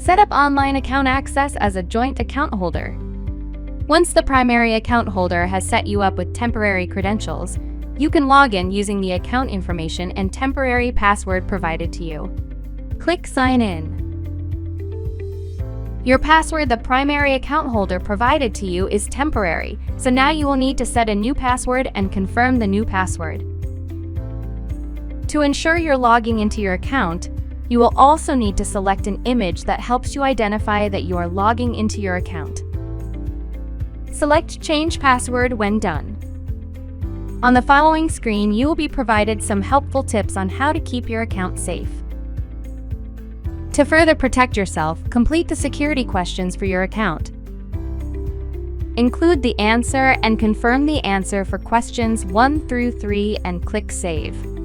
Set up online account access as a joint account holder. Once the primary account holder has set you up with temporary credentials, you can log in using the account information and temporary password provided to you. Click Sign In. Your password the primary account holder provided to you is temporary, so now you will need to set a new password and confirm the new password. To ensure you're logging into your account, you will also need to select an image that helps you identify that you are logging into your account. Select Change Password when done. On the following screen, you will be provided some helpful tips on how to keep your account safe. To further protect yourself, complete the security questions for your account. Include the answer and confirm the answer for questions 1 through 3 and click Save.